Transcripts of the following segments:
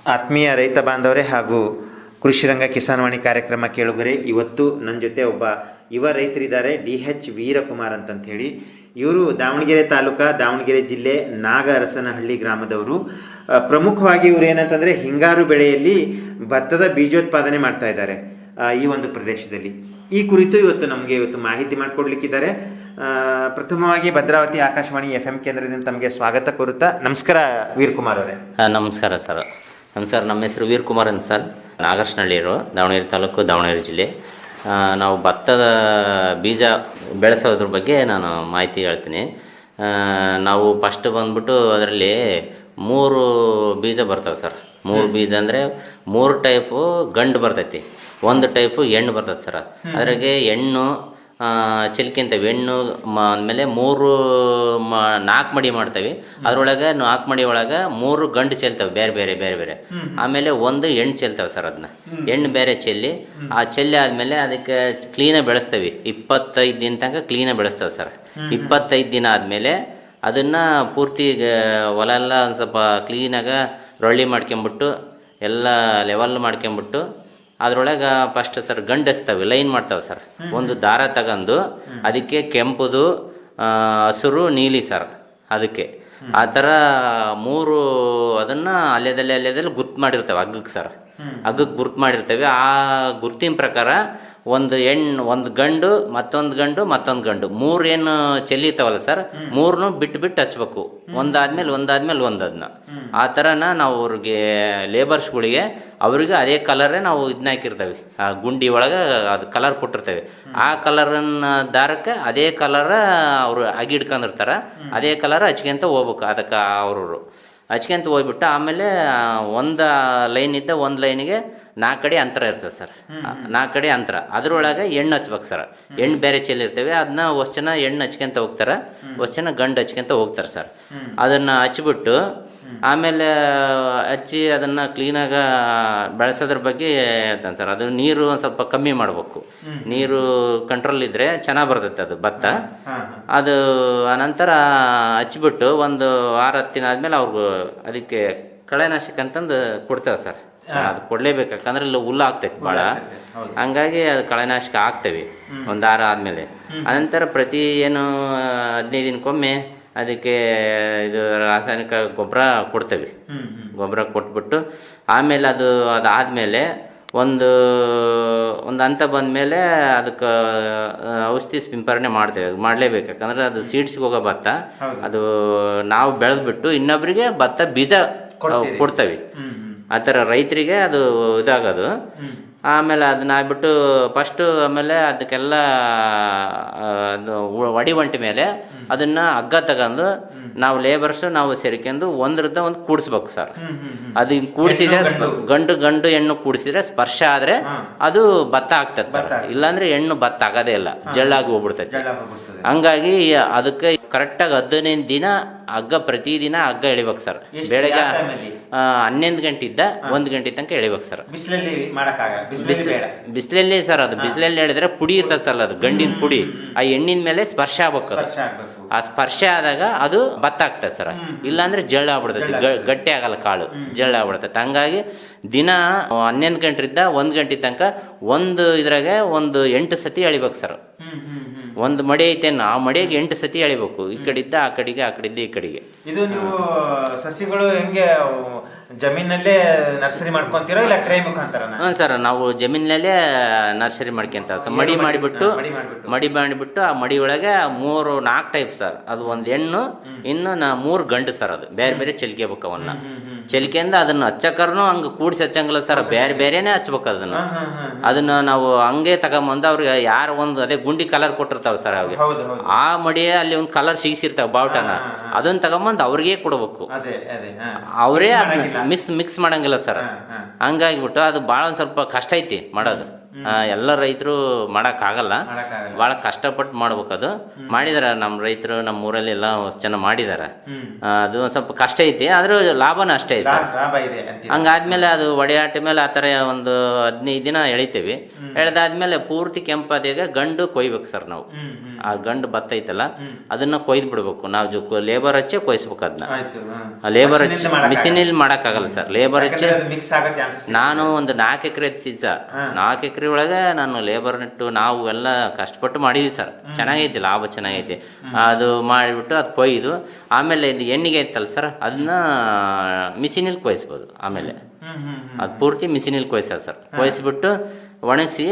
ಆತ್ಮೀಯ ರೈತ ಬಾಂಧವರೇ ಹಾಗೂ ಕೃಷಿರಂಗ ಕಿಸಾನ್ವಾಣಿ ಕಾರ್ಯಕ್ರಮ ಕೇಳುಗರೆ, ಇವತ್ತು ನನ್ನ ಜೊತೆ ಒಬ್ಬ ಯುವ ರೈತರಿದ್ದಾರೆ, DH ವೀರಕುಮಾರ್ ಅಂತ ಹೇಳಿ. ಇವರು ದಾವಣಗೆರೆ ತಾಲೂಕು, ದಾವಣಗೆರೆ ಜಿಲ್ಲೆ ನಾಗಅರಸನಹಳ್ಳಿ ಗ್ರಾಮದವರು. ಪ್ರಮುಖವಾಗಿ ಇವರು ಏನಂತಂದರೆ ಹಿಂಗಾರು ಬೆಳೆಯಲ್ಲಿ ಭತ್ತದ ಬೀಜೋತ್ಪಾದನೆ ಮಾಡ್ತಾ ಇದ್ದಾರೆ ಈ ಒಂದು ಪ್ರದೇಶದಲ್ಲಿ. ಈ ಕುರಿತು ಇವತ್ತು ಮಾಹಿತಿ ಮಾಡಿಕೊಡ್ಲಿಕ್ಕಿದ್ದಾರೆ. ಪ್ರಥಮವಾಗಿ ಭದ್ರಾವತಿ ಆಕಾಶವಾಣಿ FM ಕೇಂದ್ರದಿಂದ ತಮಗೆ ಸ್ವಾಗತ ಕೋರುತ್ತಾ. ನಮಸ್ಕಾರ ವೀರಕುಮಾರ್ ಅವರೇ. ನಮಸ್ಕಾರ ಸರ್. ನಮಸ್ಕಾರ. ನಮ್ಮ ಹೆಸರು ವೀರಕುಮಾರ್ ಅಂತ ಸರ್. ನಾಗರಸನಹಳ್ಳಿಯವರು, ದಾವಣಗೆರೆ ತಾಲೂಕು, ದಾವಣಗೆರೆ ಜಿಲ್ಲೆ. ನಾವು ಭತ್ತದ ಬೀಜ ಬೆಳೆಸೋದ್ರ ಬಗ್ಗೆ ನಾನು ಮಾಹಿತಿ ಹೇಳ್ತೀನಿ. ನಾವು ಫಸ್ಟ್ ಬಂದ್ಬಿಟ್ಟು ಅದರಲ್ಲಿ 3 ಬೀಜ ಬರ್ತವೆ ಸರ್. 3 ಬೀಜ ಅಂದರೆ 3 ಟೈಪು ಗಂಡು ಬರ್ತೈತಿ, 1 ಟೈಪು ಹೆಣ್ಣು ಬರ್ತದೆ ಸರ್. ಅದ್ರಾಗೆ ಹೆಣ್ಣು ಚೆಲ್ಕೊಂತೇವೆ. ಹೆಣ್ಣು ಅಂದಮೇಲೆ 4 ಮಡಿ ಮಾಡ್ತೇವೆ. ಅದರೊಳಗೆ 4 ಮಡಿ ಒಳಗೆ 3 ಗಂಡು ಚೆಲ್ತವೆ, ಬೇರೆ ಬೇರೆ. ಆಮೇಲೆ 1 ಹೆಣ್ಣು ಚೆಲ್ತವೆ ಸರ್. ಅದನ್ನ ಹೆಣ್ಣು ಬೇರೆ ಚೆಲ್ಲಿ, ಆ ಚೆಲ್ಲಿ ಆದಮೇಲೆ ಅದಕ್ಕೆ ಕ್ಲೀನಾಗಿ ಬೆಳೆಸ್ತೇವೆ. 25 ದಿನ ತನಕ ಕ್ಲೀನಾಗಿ ಬೆಳೆಸ್ತೇವೆ ಸರ್. 25 ದಿನ ಆದಮೇಲೆ ಅದನ್ನು ಪೂರ್ತಿ ಹೊಲ ಎಲ್ಲ ಒಂದು ಸ್ವಲ್ಪ ಕ್ಲೀನಾಗಿ ರೊಳ್ಳಿ ಮಾಡ್ಕೊಂಬಿಟ್ಟು ಎಲ್ಲ ಲೆವೆಲ್ ಮಾಡ್ಕೊಂಬಿಟ್ಟು ಅದ್ರೊಳಗೆ ಫಸ್ಟ್ ಸರ್ ಗಂಡು ಹಚ್ತವೆ, ಲೈನ್ ಮಾಡ್ತಾವೆ ಸರ್. ಒಂದು ದಾರ ತಗೊಂಡು ಅದಕ್ಕೆ ಕೆಂಪುದು, ಹಸಿರು, ನೀಲಿ ಸರ್. ಅದಕ್ಕೆ ಆ ಥರ 3 ಅದನ್ನು ಅಲ್ಲೇದಲ್ಲಿ ಗುರ್ತು ಮಾಡಿರ್ತೇವೆ ಹಗ್ಗಕ್ಕೆ ಸರ್. ಹಗ್ಗಕ್ಕೆ ಗುರ್ತು ಮಾಡಿರ್ತೇವೆ. ಆ ಗುರ್ತಿನ ಪ್ರಕಾರ 1 ಹೆಣ್ಣು, 1 ಗಂಡು, ಮತ್ತೊಂದು ಗಂಡು, 3 ಏನು ಚೆಲ್ಲಿತಾವಲ್ಲ ಸರ್, 3 ಬಿಟ್ಟು ಹಚ್ಬೇಕು. ಒಂದಾದ್ಮೇಲೆ ಒಂದದನ್ನ ಆ ಥರನ ನಾವು ಅವ್ರಿಗೆ ಲೇಬರ್ಸ್ಗಳಿಗೆ ಅವ್ರಿಗೆ ಅದೇ ಕಲರೇ ನಾವು ಇದನ್ನ ಹಾಕಿರ್ತೇವೆ. ಆ ಗುಂಡಿ ಒಳಗೆ ಅದು ಕಲರ್ ಕೊಟ್ಟಿರ್ತೇವೆ. ಆ ಕಲರನ್ನ ದಾರಕ್ಕೆ ಅದೇ ಕಲರ ಅವರು ಅಗಿಡ್ಕೊಂಡಿರ್ತಾರೆ. ಅದೇ ಕಲರ್ ಹಚ್ಕೊಂತ ಹೋಗ್ಬೇಕು. ಅದಕ್ಕೆ ಅವರು ಹಚ್ಕೊಂತ ಹೋಗ್ಬಿಟ್ಟು ಆಮೇಲೆ 1 ಲೈನ್ ಇದ್ದ 1 ಲೈನಿಗೆ 4 ಕಡೆ ಅಂತರ ಇರ್ತದೆ ಸರ್. 4 ಕಡೆ ಅಂತರ. ಅದರೊಳಗೆ ಎಣ್ಣು ಹಚ್ಬೇಕು ಸರ್. ಎಣ್ಣು ಬೇರೆ ಚೆಲ್ಲಿರ್ತೇವೆ. ಅದನ್ನ ಅಷ್ಟು ಜನ ಎಣ್ಣು ಹಚ್ಕೊಂತ ಹೋಗ್ತಾರೆ, ಅಷ್ಟು ಜನ ಗಂಡು ಹಚ್ಕೊಂತ ಹೋಗ್ತಾರೆ ಸರ್. ಅದನ್ನು ಹಚ್ಬಿಟ್ಟು ಆಮೇಲೆ ಹಚ್ಚಿ ಅದನ್ನು ಕ್ಲೀನಾಗಿ ಬೆಳೆಸೋದ್ರ ಬಗ್ಗೆ ಹೇಳ್ತಾನೆ ಸರ್. ಅದು ನೀರು ಒಂದು ಸ್ವಲ್ಪ ಕಮ್ಮಿ ಮಾಡಬೇಕು. ನೀರು ಕಂಟ್ರೋಲ್ ಇದ್ದರೆ ಚೆನ್ನಾಗಿ ಬರ್ತೈತೆ ಅದು ಭತ್ತ. ಅದು ಆನಂತರ ಹಚ್ಬಿಟ್ಟು 1 ವಾರ 10 ದಿನ ಆದಮೇಲೆ ಅವ್ರಿಗೂ ಅದಕ್ಕೆ ಕಳೆನಾಶಕ ಅಂತಂದು ಕೊಡ್ತೇವೆ ಸರ್. ಅದು ಕೊಡಲೇಬೇಕು, ಯಾಕಂದ್ರೆ ಇಲ್ಲಿ ಹುಲ್ಲು ಆಗ್ತೈತೆ ಭಾಳ. ಹಂಗಾಗಿ ಅದು ಕಳೆನಾಶಕ ಹಾಕ್ತೇವೆ 1 ವಾರ ಆದಮೇಲೆ. ಅನಂತರ ಪ್ರತಿ 15 ದಿನಕ್ಕೊಮ್ಮೆ ಅದಕ್ಕೆ ಇದು ರಾಸಾಯನಿಕ ಗೊಬ್ಬರ ಕೊಡ್ತೇವೆ. ಗೊಬ್ಬರ ಕೊಟ್ಬಿಟ್ಟು ಆಮೇಲೆ ಅದಾದಮೇಲೆ ಒಂದು ಹಂತ ಬಂದಮೇಲೆ ಅದಕ್ಕೆ ಔಷಧಿ ಸಿಂಪರಣೆ ಮಾಡಲೇಬೇಕು. ಯಾಕಂದರೆ ಅದು ಸೀಡ್ಸ್ಗೆ ಹೋಗೋ ಭತ್ತ. ಅದು ನಾವು ಬೆಳೆದ್ಬಿಟ್ಟು ಇನ್ನೊಬ್ಬರಿಗೆ ಭತ್ತ ಬೀಜ ಕೊಡ್ತೇವೆ. ಆ ಥರ ರೈತರಿಗೆ ಅದು ಇದಾಗೋದು. ಆಮೇಲೆ ಅದನ್ನ ಆಗ್ಬಿಟ್ಟು ಫಸ್ಟು ಆಮೇಲೆ ಅದಕ್ಕೆಲ್ಲ ಒಡಿ ಒಂಟಿ ಮೇಲೆ ಅದನ್ನು ಹಗ್ಗ ತಗೊಂಡು ನಾವು ಲೇಬರ್ಸು ನಾವು ಸೇರ್ಕೊಂಡು ಒಂದ್ರದ್ದು ಒಂದು ಕೂಡಿಸ್ಬೇಕು ಸರ್. ಅದು ಕೂಡಿಸಿದ್ರೆ ಗಂಡು ಹೆಣ್ಣು ಕೂಡಿಸಿದ್ರೆ ಸ್ಪರ್ಶ ಆದರೆ ಅದು ಭತ್ತ ಆಗ್ತದೆ ಸರ್. ಇಲ್ಲಾಂದ್ರೆ ಹೆಣ್ಣು ಭತ್ತ ಆಗೋದೇ ಇಲ್ಲ, ಜಳ್ಳಾಗಿ ಹೋಗ್ಬಿಡ್ತೈತೆ. ಹಂಗಾಗಿ ಅದಕ್ಕೆ ಕರೆಕ್ಟಾಗಿ 15 ದಿನ ಹಗ್ಗ, ಪ್ರತಿದಿನ ಹಗ್ಗ ಎಳಿಬೇಕು ಸರ್. ಬೆಳಗ್ಗೆ 11 ಗಂಟೆಯಿಂದ 1 ಗಂಟೆ ತನಕ ಎಳಿಬೇಕು ಸರ್. ಬಿಸಿಲಲ್ಲಿ ಸರ್. ಅದು ಬಿಸಿಲಲ್ಲಿ ಹೇಳಿದ್ರೆ ಪುಡಿ ಇರ್ತದೆ ಸರ್, ಅದು ಗಂಡಿನ ಪುಡಿ. ಆ ಎಣ್ಣಿನ ಮೇಲೆ ಸ್ಪರ್ಶ ಆಗ್ಬೇಕು. ಆ ಸ್ಪರ್ಶ ಆದಾಗ ಅದು ಭತ್ತ ಆಗ್ತದೆ ಸರ್. ಇಲ್ಲಾಂದ್ರೆ ಜಳ್ಳ ಆಗ್ಬಿಡ್ತೈತಿ, ಗಟ್ಟಿ ಆಗಲ್ಲ ಕಾಳು, ಜಳ್ಳ ಆಗ್ಬಿಡ್ತೈತೆ. ಹಂಗಾಗಿ ದಿನ 11 ಗಂಟೆಯಿಂದ 1 ಗಂಟೆ ತನಕ ಇದ್ರಾಗೆ 8 ಸತಿ ಎಳಿಬೇಕು ಸರ್. 1 ಮಡಿ ಐತೆ, ಆ ಮಡಿಯಾಗ 8 ಸತಿ ಎಳಿಬೇಕು. ಈ ಕಡೆಯಿಂದ ಆ ಕಡೆಗೆ, ಆ ಕಡೆಯಿಂದ ಈ ಕಡೆಗೆ. ಇದು ನೀವು ಸಸಿಗಳು ಹೆಂಗೆ ಜಮೀನಲ್ಲೇ ನರ್ಸರಿ ಮಾಡ್ಕೊಂತೀರಾ ಇಲ್ಲ ಟ್ರೈ ಮುಖಾಂತರ? ಹ್ಞೂ ಸರ್, ನಾವು ಜಮೀನಲ್ಲೇ ನರ್ಸರಿ ಮಾಡ್ಕೊಂತ ಮಡಿ ಮಾಡಿಬಿಟ್ಟು ಆ ಮಡಿ ಒಳಗೆ 4 ಟೈಪ್ ಸರ್. ಅದು 1 ಹೆಣ್ಣು, ಇನ್ನು 3 ಗಂಡು ಸರ್. ಅದು ಬೇರೆ ಚೆಲ್ಕೇಬೇಕು. ಅವನ್ನ ಚೆಲ್ಕೆಂದು ಅದನ್ನ ಹಚ್ಚಕರ್ನು ಹಂಗೆ ಕೂಡಿಸಿ ಹಚ್ಚಂಗಿಲ್ಲ ಸರ್, ಬೇರೆನೇ ಹಚ್ಬೇಕು. ಅದನ್ನ ನಾವು ಹಂಗೆ ತಗೊಂಬಂದು ಅವ್ರಿಗೆ ಯಾರು ಅದೇ ಗುಂಡಿ ಕಲರ್ ಕೊಟ್ಟಿರ್ತಾವ ಸರ್. ಅವ್ರಿಗೆ ಆ ಮಡಿಯ ಅಲ್ಲಿ ಒಂದು ಕಲರ್ ಸಿಗಿಸಿರ್ತಾವ ಬಾವುಟನ, ಅದನ್ನ ತಗೊಂಬಂದು ಅವ್ರಿಗೆ ಕೊಡ್ಬೇಕು. ಅವರೇ ಮಿಕ್ಸ್ ಮಾಡಂಗಿಲ್ಲ ಸರ್. ಹಂಗಾಗಿಬಿಟ್ಟು ಅದು ಭಾಳ ಒಂದು ಸ್ವಲ್ಪ ಕಷ್ಟ ಐತಿ ಮಾಡೋದು. ಎಲ್ಲ ರೈತರು ಮಾಡೋಕ್ಕಾಗಲ್ಲ, ಭಾಳ ಕಷ್ಟಪಟ್ಟು ಮಾಡ್ಬೇಕು. ಅದು ಮಾಡಿದಾರೆ ನಮ್ಮ ರೈತರು, ನಮ್ಮ ಊರಲ್ಲಿ ಎಲ್ಲ ಚೆನ್ನಾಗಿ ಮಾಡಿದ್ದಾರೆ. ಅದು ಒಂದು ಸ್ವಲ್ಪ ಕಷ್ಟ ಐತಿ, ಆದ್ರೂ ಲಾಭನೂ ಅಷ್ಟೇ ಐತೆ ಸರ್. ಹಂಗಾದ್ಮೇಲೆ ಅದು ಒಡೆಯಾಟ ಮೇಲೆ ಆ ಥರ ಒಂದು 15 ದಿನ ಎಳಿತೀವಿ. ಎಳೆದಾದ್ಮೇಲೆ ಪೂರ್ತಿ ಕೆಂಪಾದಾಗ ಗಂಡು ಕೊಯ್ಬೇಕು ಸರ್ ನಾವು. ಆ ಗಂಡು ಭತ್ತ ಐತಲ್ಲ ಅದನ್ನ ಕೊಯ್ದು ಬಿಡ್ಬೇಕು ನಾವು. ಲೇಬರ್ ಹಚ್ಚೆ ಕೊಯ್ಸ್ಬೇಕು ಅದನ್ನ. ಲೇಬರ್ ಹಚ್ಚಿ ಮಿಷಿನಲ್ಲಿ ಮಾಡೋಕ್ಕಾಗಲ್ಲ ಸರ್. ಲೇಬರ್ ಹಚ್ಚಿ ನಾನು ಒಂದು 4 ಎಕರೆ ಎತ್ತಿದ್ದು ಸರ್. 4 ಎಕರೆ ಒಳಗೆ ನಾನು ಲೇಬರ್ ಇಟ್ಟು ನಾವು ಎಲ್ಲ ಕಷ್ಟಪಟ್ಟು ಮಾಡಿದ್ವಿ ಸರ್. ಚೆನ್ನಾಗೈತಿ, ಲಾಭ ಚೆನ್ನಾಗೈತಿ. ಅದು ಮಾಡಿಬಿಟ್ಟು ಅದು ಕೊಯ್ದು ಆಮೇಲೆ ಇದು ಎಣ್ಣೆಗೆ ಐತಲ್ಲ ಸರ್, ಅದನ್ನ ಮಿಷಿನಲ್ಲಿ ಕೊಯ್ಸ್ಬೋದು. ಆಮೇಲೆ ಅದು ಪೂರ್ತಿ ಮಿಷಿನಲ್ಲಿ ಕೊಯ್ಸೋದು ಸರ್. ಕೊಯ್ಸ್ಬಿಟ್ಟು ಒಣಗಿಸಿ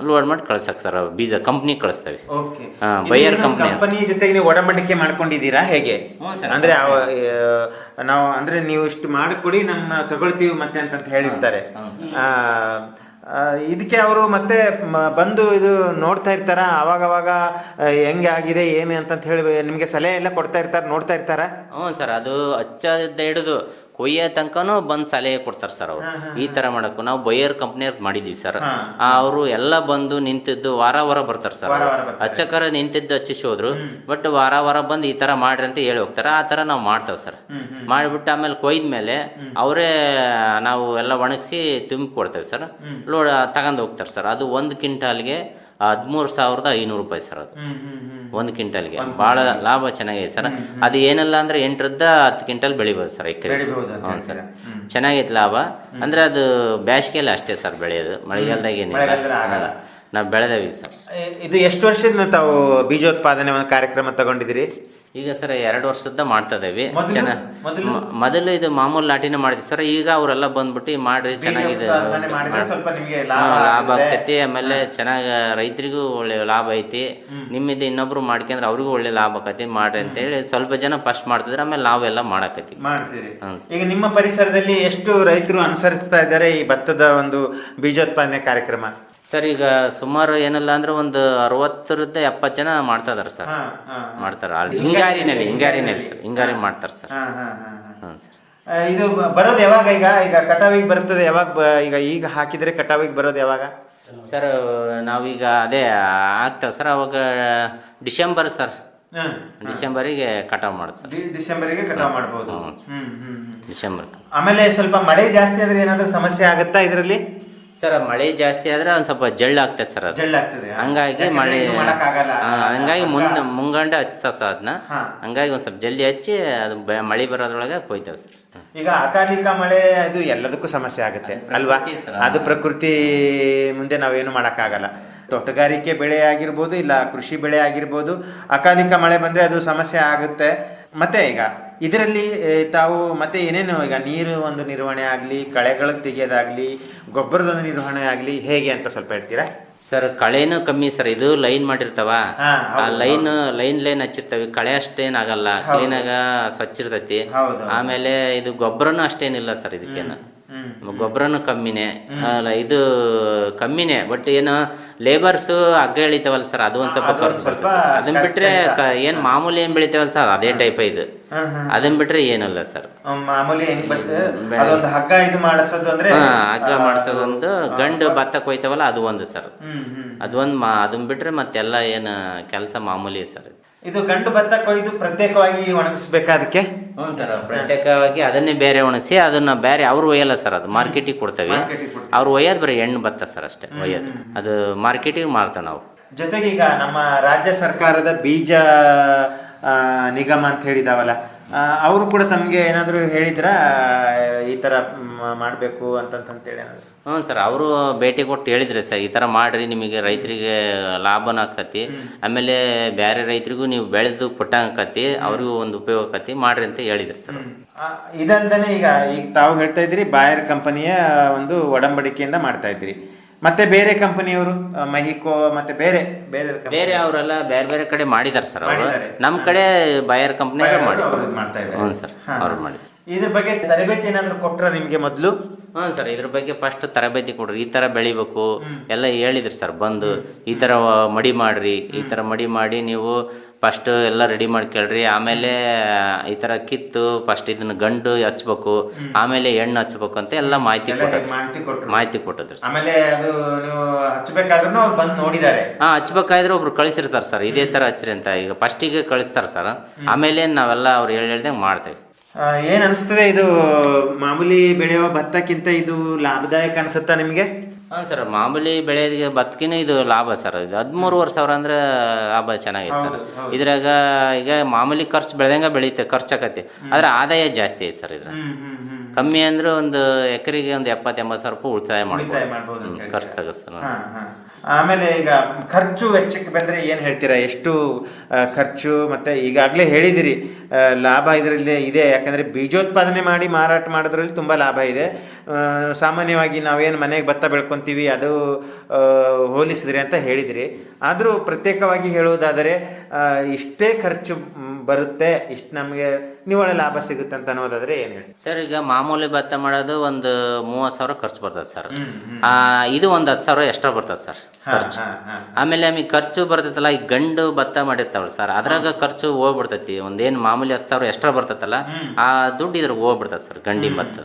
ಲೋಡ್ ಮಾಡಿ ಕಳ್ಸಕ್ ಸರ್. ಬೀಜ ಕಂಪ್ನಿ ಕಳಿಸ್ತೇವೆ. ಬೈಯರ್ ಕಂಪನಿ ಜೊತೆಗೆ ನೀವು ಒಡಂಬಡಿಕೆ ಮಾಡ್ಕೊಂಡಿದ್ದೀರಾ ಹೇಗೆ? ಅಂದ್ರೆ ನಾವು ಅಂದ್ರೆ ನೀವು ಇಷ್ಟು ಮಾಡಿಕೊಡಿ ನಮ್ಮ ತಗೊಳ್ತೀವಿ ಮತ್ತೆ ಅಂತ ಹೇಳಿರ್ತಾರೆ. ಇದಕ್ಕೆ ಅವರು ಮತ್ತೆ ಬಂದು ಇದು ನೋಡ್ತಾ ಇರ್ತಾರ ಅವಾಗವಾಗ ಹೆಂಗೆ ಆಗಿದೆ ಏನು ಅಂತ ಹೇಳಿ ನಿಮಗೆ ಸಲಹೆ ಎಲ್ಲ ಕೊಡ್ತಾ ಇರ್ತಾರೆ, ನೋಡ್ತಾ ಇರ್ತಾರ? ಹ್ಞೂ ಸರ್, ಅದು ಹಚ್ಚದ ಹಿಡಿದು ಕೊಯ್ಯೋ ತನಕನೂ ಬಂದು ಸಲಹೆ ಕೊಡ್ತಾರೆ ಸರ್ ಅವರು. ಈ ಥರ ಮಾಡೋಕ್ಕೂ ನಾವು ಬೈಯರ್ ಕಂಪ್ನಿಯವ್ರು ಮಾಡಿದ್ದೀವಿ ಸರ್. ಅವರು ಎಲ್ಲ ಬಂದು ನಿಂತಿದ್ದು ವಾರ ಬರ್ತಾರೆ ಸರ್. ಹಚ್ಚಕರ ನಿಂತಿದ್ದು ಹಚ್ಚಿಸಿ ಹೋದ್ರು, ಬಟ್ ವಾರ ಬಂದು ಈ ಥರ ಮಾಡ್ರಿ ಅಂತ ಹೇಳಿ ಹೋಗ್ತಾರೆ. ಆ ಥರ ನಾವು ಮಾಡ್ತೇವೆ ಸರ್. ಮಾಡಿಬಿಟ್ಟು ಆಮೇಲೆ ಕೊಯ್ದ್ಮೇಲೆ ಅವರೇ ನಾವು ಎಲ್ಲ ಒಣಗಿಸಿ ತುಂಬಿ ಕೊಡ್ತೇವೆ ಸರ್. ಲೋಡ್ ತಗೊಂಡು ಹೋಗ್ತಾರೆ ಸರ್. ಅದು 1 ಕ್ವಿಂಟಾಲ್ಗೆ 13,500 ರೂಪಾಯಿ ಸರ್. ಅದು 1 ಕ್ವಿಂಟಲ್ಗೆ ಭಾಳ ಲಾಭ ಚೆನ್ನಾಗಿದೆ ಸರ್. ಅದು ಏನೆಲ್ಲ ಅಂದ್ರೆ 8ರಿಂದ 10 ಕ್ವಿಂಟಲ್ ಬೆಳಿಬೋದು ಸರ್ ಎಕರೆ. ಹ್ಞೂ ಸರ್, ಚೆನ್ನಾಗೈತೆ ಲಾಭ. ಅಂದ್ರೆ ಅದು ಬೇಸಿಗೆಯಲ್ಲಿ ಅಷ್ಟೇ ಸರ್ ಬೆಳೆಯೋದು, ಮಳೆಗಾಲದಾಗ ಏನಿಲ್ಲ. ನಾವು ಬೆಳೆದೇವಿ ಸರ್. ಇದು ಎಷ್ಟು ವರ್ಷದಿಂದ ತಾವು ಬೀಜೋತ್ಪಾದನೆ ಒಂದು ಕಾರ್ಯಕ್ರಮ ತಗೊಂಡಿದ್ದೀರಿ? ಈಗ ಸರ್ 2 ವರ್ಷದ ಮಾಡ್ತಾ ಇದ್ದೇವೆ. ಮೊದಲು ಇದು ಮಾಮೂಲು ಲಾಟಿನ ಮಾಡಿದ್ವಿ ಸರ್. ಈಗ ಅವರೆಲ್ಲ ಬಂದ್ಬಿಟ್ಟು ಮಾಡ್ರಿ ಚೆನ್ನಾಗಿದೆ, ಲಾಭ ಆಗ್ತೈತಿ. ಆಮೇಲೆ ಚೆನ್ನಾಗಿ ರೈತರಿಗೂ ಒಳ್ಳೆ ಲಾಭ ಐತಿ. ನಿಮ್ಮಿಂದ ಇನ್ನೊಬ್ರು ಮಾಡ್ಕೊಂಡ್ರೆ ಅವ್ರಿಗೂ ಒಳ್ಳೆ ಲಾಭ ಆಕತಿ, ಮಾಡ್ರಿ ಅಂತ ಹೇಳಿ ಸ್ವಲ್ಪ ಜನ ಫಸ್ಟ್ ಮಾಡ್ತಿದ್ರೆ ಆಮೇಲೆ ನಾವೆಲ್ಲ ಮಾಡಾಕತಿ. ಈಗ ನಿಮ್ಮ ಪರಿಸರದಲ್ಲಿ ಎಷ್ಟು ರೈತರು ಅನುಸರಿಸ್ತಾ ಇದ್ದಾರೆ ಈ ಭತ್ತದ ಒಂದು ಬೀಜೋತ್ಪಾದನೆ ಕಾರ್ಯಕ್ರಮ? ಸರ್ ಈಗ ಸುಮಾರು ಏನಲ್ಲ ಅಂದ್ರೆ ಒಂದು 60ರಿಂದ 70 ಜನ ಮಾಡ್ತಾ ಇದಾರೆ ಸರ್. ಮಾಡ್ತಾರೆ ಹಿಂಗಾರಿನಲ್ಲಿ ಸರ್, ಹಿಂಗಾರಿ ಮಾಡ್ತಾರೆ ಸರ್. ಹ್ಞೂ ಸರ್. ಇದು ಬರೋದು ಯಾವಾಗ? ಈಗ ಕಟಾವಿಗೆ ಬರ್ತದೆ ಯಾವಾಗ? ಈಗ ಹಾಕಿದ್ರೆ ಕಟಾವಿಗೆ ಬರೋದು ಯಾವಾಗ ಸರ್? ನಾವೀಗ ಅದೇ ಆಗ್ತಾವೆ ಸರ್. ಅವಾಗ ಡಿಸೆಂಬರ್ ಸರ್, ಡಿಸೆಂಬರಿಗೆ ಕಟಾವ್ ಮಾಡುತ್ತೆ ಸರ್. ಡಿಸೆಂಬರಿಗೆ ಕಟಾವ್ ಮಾಡಬಹುದು. ಡಿಸೆಂಬರ್. ಆಮೇಲೆ ಸ್ವಲ್ಪ ಮಳೆ ಜಾಸ್ತಿ ಆದ್ರೆ ಏನಾದ್ರೂ ಸಮಸ್ಯೆ ಆಗುತ್ತಾ ಇದರಲ್ಲಿ? ಸರ್ ಮಳೆ ಜಾಸ್ತಿ ಆದ್ರೆ ಒಂದು ಸ್ವಲ್ಪ ಜಳ್ಳು ಆಗ್ತದೆ ಸರ್. ಅದು ಹಂಗಾಗಿ ಮಳೆ ಹಂಗಾಗಿ ಮುಂಗಂಡೆ ಹಚ್ತಾವ ಸರ್ ಅದನ್ನ. ಹಂಗಾಗಿ ಒಂದು ಸ್ವಲ್ಪ ಜಲ್ದಿ ಹಚ್ಚಿ ಅದು ಮಳೆ ಬರೋದ್ರೊಳಗೆ ಕೊಯ್ತೇವೆ ಸರ್. ಈಗ ಅಕಾಲಿಕ ಮಳೆ ಅದು ಎಲ್ಲದಕ್ಕೂ ಸಮಸ್ಯೆ ಆಗುತ್ತೆ ಅಲ್ವಾ? ಅದು ಪ್ರಕೃತಿ ಮುಂದೆ ನಾವೇನು ಮಾಡೋಕ್ಕಾಗಲ್ಲ. ತೋಟಗಾರಿಕೆ ಬೆಳೆ ಆಗಿರ್ಬೋದು, ಇಲ್ಲ ಕೃಷಿ ಬೆಳೆ ಆಗಿರ್ಬೋದು, ಅಕಾಲಿಕ ಮಳೆ ಬಂದರೆ ಅದು ಸಮಸ್ಯೆ ಆಗುತ್ತೆ. ಮತ್ತೆ ಈಗ ಇದರಲ್ಲಿ ತಾವು ಮತ್ತೆ ಏನೇನು ಈಗ ನೀರು ಒಂದು ನಿರ್ವಹಣೆ ಆಗಲಿ, ಕಳೆಗಳು ತೆಗೆಯೋದಾಗಲಿ, ಗೊಬ್ಬರದ ನಿರ್ವಹಣೆ ಆಗಲಿ ಹೇಗೆ ಅಂತ ಸ್ವಲ್ಪ ಹೇಳ್ತೀರಾ ಸರ್? ಕಳೆನೂ ಕಮ್ಮಿ ಸರ್. ಇದು ಲೈನ್ ಮಾಡಿರ್ತಾವ, ಆ ಲೈನ್ ಹಚ್ಚಿರ್ತವೆ. ಕಳೆ ಅಷ್ಟೇನಾಗಲ್ಲ, ಕ್ಲೀನಾಗ ಸ್ವಚ್ಛ ಇರ್ತೈತಿ. ಆಮೇಲೆ ಇದು ಗೊಬ್ಬರನೂ ಅಷ್ಟೇನಿಲ್ಲ ಸರ್. ಇದಕ್ಕೇನು ಗೊಬ್ಬರನು ಕಮ್ಮಿನೇ, ಇದು ಕಮ್ಮಿನೇ. ಬಟ್ ಏನು ಲೇಬರ್ಸ್ ಹಗ್ಗ ಎಳಿತಾವಲ್ಲ ಸರ್, ಅದು ಒಂದ್ ಸ್ವಲ್ಪ ಖರ್ಚು ಬರ್ತದೆ. ಅದನ್ನ ಬಿಟ್ರೆ ಏನ್ ಮಾಮೂಲಿ ಏನ್ ಬೆಳಿತಾವಲ್ಲ ಸರ್, ಅದೇ ಟೈಪ್ ಇದು. ಅದನ್ನ ಬಿಟ್ರೆ ಏನಲ್ಲ ಸರ್. ಮಾಮೂಲಿ ಹಗ್ಗ ಮಾಡಿಸೋದೊಂದು, ಗಂಡು ಭತ್ತ ಕೊಯ್ತಾವಲ್ಲ ಅದು ಒಂದು ಸರ್. ಅದನ್ನ ಬಿಟ್ರೆ ಮತ್ತೆಲ್ಲ ಏನು ಕೆಲಸ ಮಾಮೂಲಿ ಸರ್. ಇದು ಗಂಡು ಭತ್ತ ಕೊಯ್ದು ಪ್ರತ್ಯೇಕವಾಗಿ ಒಣಗಿಸ್ಬೇಕಾ ಅದಕ್ಕೆ? ಹ್ಞೂ ಸರ್, ಪ್ರತ್ಯೇಕವಾಗಿ ಅದನ್ನೇ ಬೇರೆ ಒಣಗಿಸಿ ಅದನ್ನ ಬೇರೆ ಅವ್ರು ಒಯ್ಯಲ್ಲ ಸರ್. ಅದು ಮಾರ್ಕೆಟಿಗೆ ಕೊಡ್ತೇವೆ. ಅವ್ರು ಒಯ್ಯೋದು ಬರೀ ಹೆಣ್ಣು ಭತ್ತ ಸರ್ ಅಷ್ಟೇ ಒಯ್ಯೋದು. ಅದು ಮಾರ್ಕೆಟಿಗೆ ಮಾರ್ತಾವೆ ನಾವು. ಜೊತೆಗೆ ಈಗ ನಮ್ಮ ರಾಜ್ಯ ಸರ್ಕಾರದ ಬೀಜ ನಿಗಮ ಅಂತ ಹೇಳಿದಾವಲ್ಲ, ಅವರು ಕೂಡ ತಮಗೆ ಏನಾದರೂ ಹೇಳಿದ್ರಾ ಈ ಥರ ಮಾಡಬೇಕು ಅಂತಂತೇಳಿ ಏನಾದ್ರು? ಹ್ಞೂ ಸರ್, ಅವರು ಭೇಟಿ ಕೊಟ್ಟು ಹೇಳಿದ್ರಿ ಸರ್, ಈ ಥರ ಮಾಡಿರಿ, ನಿಮಗೆ ರೈತರಿಗೆ ಲಾಭನ ಆಗ್ತತಿ. ಆಮೇಲೆ ಬೇರೆ ರೈತರಿಗೂ ನೀವು ಬೆಳೆದು ಕೊಟ್ಟಾಗತಿ, ಅವ್ರಿಗೂ ಒಂದು ಉಪಯೋಗ ಆಕತಿ, ಮಾಡ್ರಿ ಅಂತ ಹೇಳಿದ್ರಿ ಸರ್. ಇದಲ್ದೇ ಈಗ ತಾವು ಹೇಳ್ತಾ ಇದ್ರಿ ಬಾಯರ್ ಕಂಪನಿಯ ಒಂದು ಒಡಂಬಡಿಕೆಯಿಂದ ಮಾಡ್ತಾ ಇದ್ರಿ. ಮತ್ತೆ ಬೇರೆ ಕಂಪನಿಯವರು ಮಹಿಕೋ ಮತ್ತೆ ಬೇರೆ ಅವರೆಲ್ಲ ಬೇರೆ ಬೇರೆ ಕಡೆ ಮಾಡಿದಾರೆ ಸರ್. ಅವರು ನಮ್ಮ ಕಡೆ ಬಾಯರ್ ಕಂಪನಿ ಮಾಡ್ತಾ ಇದ್ದಾರೆ. ಹ್ಞೂ ಸರ್, ಅವ್ರು ಮಾಡಿ. ಇದ್ರ ಬಗ್ಗೆ ತರಬೇತಿ ಏನಾದ್ರು ಕೊಟ್ರ ನಿಮ್ಗೆ ಮೊದಲು? ಹ್ಞೂ ಸರ್, ಇದ್ರ ಬಗ್ಗೆ ಫಸ್ಟ್ ತರಬೇತಿ ಕೊಡ್ರಿ, ಈ ಥರ ಬೆಳಿಬೇಕು ಎಲ್ಲ ಹೇಳಿದ್ರಿ ಸರ್. ಬಂದು ಈ ಥರ ಮಡಿ ಮಾಡ್ರಿ, ಈ ಥರ ಮಡಿ ಮಾಡಿ ನೀವು ಫಸ್ಟ್ ಎಲ್ಲ ರೆಡಿ ಮಾಡ್ಕೊಳ್ರಿ, ಆಮೇಲೆ ಈ ಥರ ಕಿತ್ತು ಫಸ್ಟ್ ಇದನ್ನ ಗಂಡು ಹಚ್ಬೇಕು, ಆಮೇಲೆ ಹೆಣ್ಣು ಹಚ್ಬೇಕು ಅಂತ ಎಲ್ಲ ಮಾಹಿತಿ ಕೊಟ್ಟದ್ರು ಸರ್. ಆಮೇಲೆ ಅದು ನೀವು ಹಚ್ಚಬೇಕಾದ್ರೂ ಅವ್ರು ಬಂದು ನೋಡಿದ್ದಾರೆ. ಹಚ್ಬೇಕಾದ್ರೆ ಒಬ್ರು ಕಳಿಸಿರ್ತಾರೆ ಸರ್, ಇದೇ ಥರ ಹಚ್ಚ್ರಿ ಅಂತ. ಈಗ ಫಸ್ಟಿಗೆ ಕಳಿಸ್ತಾರೆ ಸರ್, ಆಮೇಲೆ ನಾವೆಲ್ಲ ಅವ್ರು ಹೇಳ್ದಂಗೆ ಮಾಡ್ತೇವೆ. ಏನು ಅನಿಸ್ತದೆ, ಇದು ಮಾಮೂಲಿ ಬೆಳೆಯುವ ಭತ್ತಕ್ಕಿಂತ ಇದು ಲಾಭದಾಯಕ ಅನಿಸುತ್ತಾ ನಿಮಗೆ? ಹಾಂ ಸರ್, ಮಾಮೂಲಿ ಬೆಳೆಯೋದಿಗೆ ಭತ್ತಕ್ಕಿಂತ ಇದು ಲಾಭ ಸರ್. ಇದು 13,000 ಅಂದ್ರೆ ಲಾಭ ಚೆನ್ನಾಗೈತೆ ಸರ್. ಇದ್ರಾಗ ಈಗ ಮಾಮೂಲಿ ಖರ್ಚು ಬೆಳೆದಂಗೆ ಬೆಳೀತೆ, ಖರ್ಚಾಕತಿ, ಆದ್ರೆ ಆದಾಯ ಜಾಸ್ತಿ ಐತೆ ಸರ್. ಇದ್ರ ಕಮ್ಮಿ ಅಂದ್ರೆ ಒಂದು ಎಕರೆಗೆ ಒಂದು 70-80 ಸಾವಿರ ರೂಪಾಯಿ ಉಳಿತಾಯ ಮಾಡ್ಬೋದು, ಖರ್ಚು ತಗಸ್ತಾರೆ. ಆಮೇಲೆ ಈಗ ಖರ್ಚು ವೆಚ್ಚಕ್ಕೆ ಬಂದರೆ ಏನು ಹೇಳ್ತೀರಾ? ಎಷ್ಟು ಖರ್ಚು? ಮತ್ತು ಈಗಾಗಲೇ ಹೇಳಿದಿರಿ ಲಾಭ ಇದರಲ್ಲಿ ಇದೆ, ಯಾಕಂದರೆ ಬೀಜೋತ್ಪಾದನೆ ಮಾಡಿ ಮಾರಾಟ ಮಾಡೋದ್ರಲ್ಲಿ ತುಂಬ ಲಾಭ ಇದೆ. ಸಾಮಾನ್ಯವಾಗಿ ನಾವೇನು ಮನೆಗೆ ಭತ್ತ ಬೆಳ್ಕೊತೀವಿ ಅದು ಹೋಲಿಸಿದ್ರಿ ಅಂತ ಹೇಳಿದಿರಿ. ಆದರೂ ಪ್ರತ್ಯೇಕವಾಗಿ ಹೇಳುವುದಾದರೆ ಇಷ್ಟೇ ಖರ್ಚು ಬರುತ್ತೆ, ಇಷ್ಟು ನಮಗೆ ನಿವ್ವಳ ಲಾಭ ಸಿಗುತ್ತೆ ಅಂತ ಅನ್ನೋದಾದರೆ ಏನು ಹೇಳಿ ಸರ್? ಈಗ ಮಾಮೂಲಿ ಭತ್ತ ಮಾಡೋದು ಒಂದು 30,000 ಖರ್ಚು ಬರ್ತದೆ ಸರ್. ಇದು ಒಂದು 10,000 ಎಕ್ಸ್ಟ್ರಾ ಬರ್ತದೆ ಸರ್ ಖರ್ಚು. ಆಮೇಲೆ ನಮಗೆ ಖರ್ಚು ಬರ್ತೈತಲ್ಲ, ಈ ಗಂಡು ಭತ್ತ ಮಾಡಿರ್ತಾವಲ್ಲ ಸರ್, ಅದ್ರಾಗ ಖರ್ಚು ಹೋಗ್ಬಿಡ್ತೈತಿ. ಒಂದೇನು ಮಾಮೂಲಿ 10,000 ಎಕ್ಸ್ಟ್ರಾ ಬರ್ತೈತಲ್ಲ, ಆ ದುಡ್ಡು ಇದ್ರಾಗ ಹೋಗ್ಬಿಡ್ತದೆ ಸರ್ ಗಂಡಿ ಭತ್ತ.